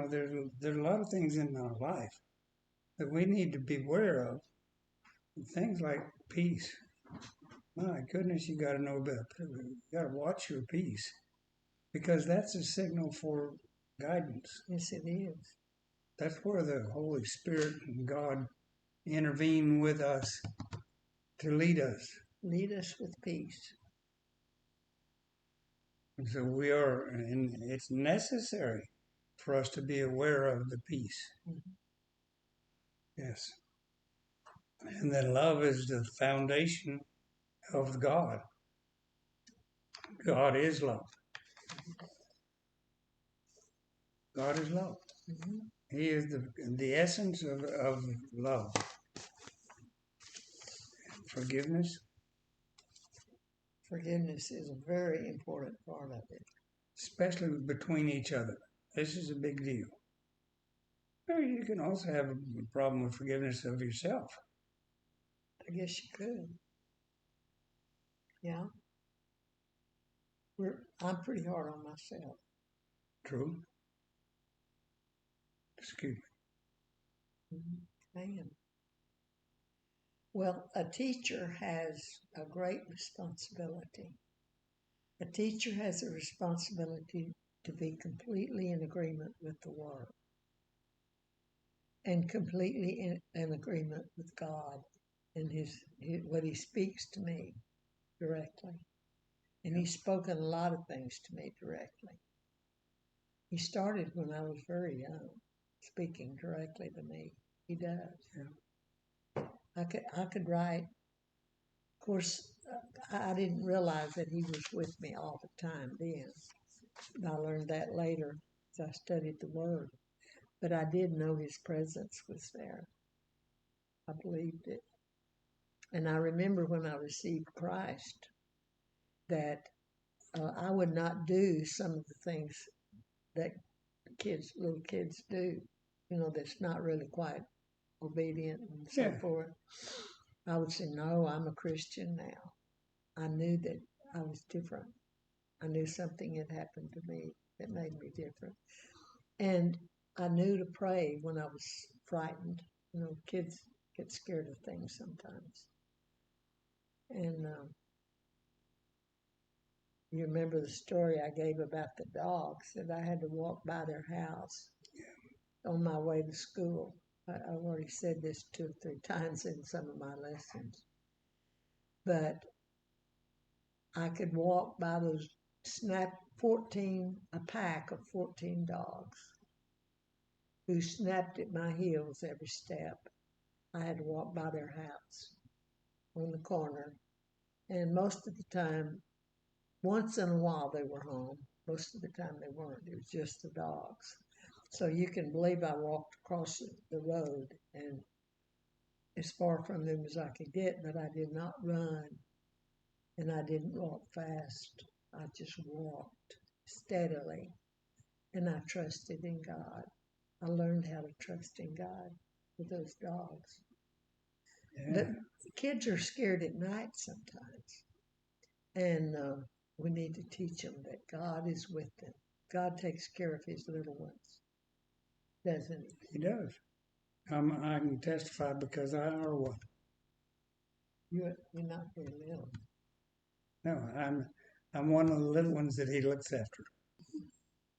There's a lot of things in our life that we need to be aware of. Things like peace. My goodness, you got to know about. You got to watch your peace because that's a signal for guidance. Yes, it is. That's where the Holy Spirit and God intervene with us to lead us. Lead us with peace. And so and it's necessary for us to be aware of the peace. Mm-hmm. Yes. And then love is the foundation of God. God is love. God is love. Mm-hmm. He is the essence of love. Forgiveness. Forgiveness is a very important part of it. Especially between each other. This is a big deal. Or you can also have a problem with forgiveness of yourself. I guess you could. Yeah. I'm pretty hard on myself. True. Excuse me. Mm-hmm. I am. Well, a teacher has a great responsibility. A teacher has a responsibility to be completely in agreement with the Word and completely in agreement with God and what He speaks to me directly. And He's spoken a lot of things to me directly. He started when I was very young, speaking directly to me. He does. Yeah. I could write. Of course, I didn't realize that He was with me all the time then. I learned that later as I studied the Word. But I did know His presence was there. I believed it. And I remember when I received Christ that I would not do some of the things that little kids do, that's not really quite obedient and so forth. I would say, no, I'm a Christian now. I knew that I was different. I knew something had happened to me that made me different. And I knew to pray when I was frightened. Kids get scared of things sometimes. And you remember the story I gave about the dogs, that I had to walk by their house on my way to school. I've already said this 2 or 3 times in some of my lessons. But I could walk by those a pack of 14 dogs who snapped at my heels every step. I had to walk by their house on the corner. And most of the time, once in a while they were home. Most of the time they weren't. It was just the dogs. So you can believe I walked across the road and as far from them as I could get, but I did not run and I didn't walk fast. I just walked steadily and I trusted in God. I learned how to trust in God with those dogs. Yeah. But kids are scared at night sometimes. And we need to teach them that God is with them. God takes care of His little ones, doesn't He? He does. I can testify because I are one. You're not very little. No, I'm one of the little ones that He looks after.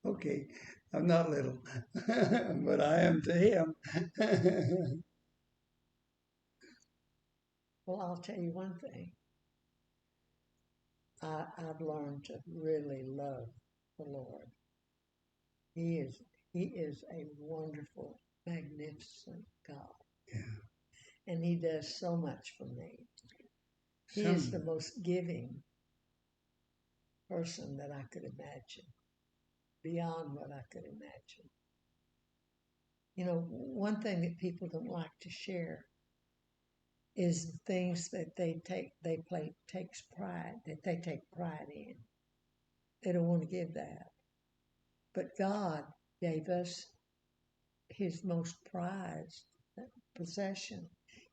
Okay, I'm not little, but I am to Him. Well, I'll tell you one thing. I've learned to really love the Lord. He is a wonderful, magnificent God. Yeah. And He does so much for me. He is the most giving person that I could imagine, beyond what I could imagine. One thing that people don't like to share is the things that they take pride in. They don't want to give that. But God gave us His most prized possession.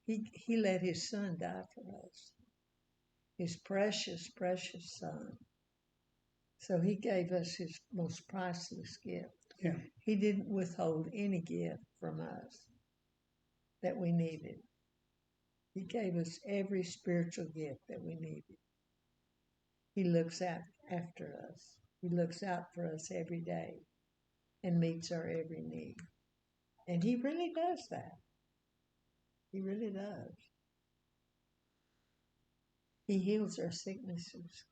He let His Son die for us. His precious, precious Son. So He gave us His most priceless gift. Yeah. He didn't withhold any gift from us that we needed. He gave us every spiritual gift that we needed. He looks out after us. He looks out for us every day and meets our every need. And He really does that. He really does. He heals our sicknesses.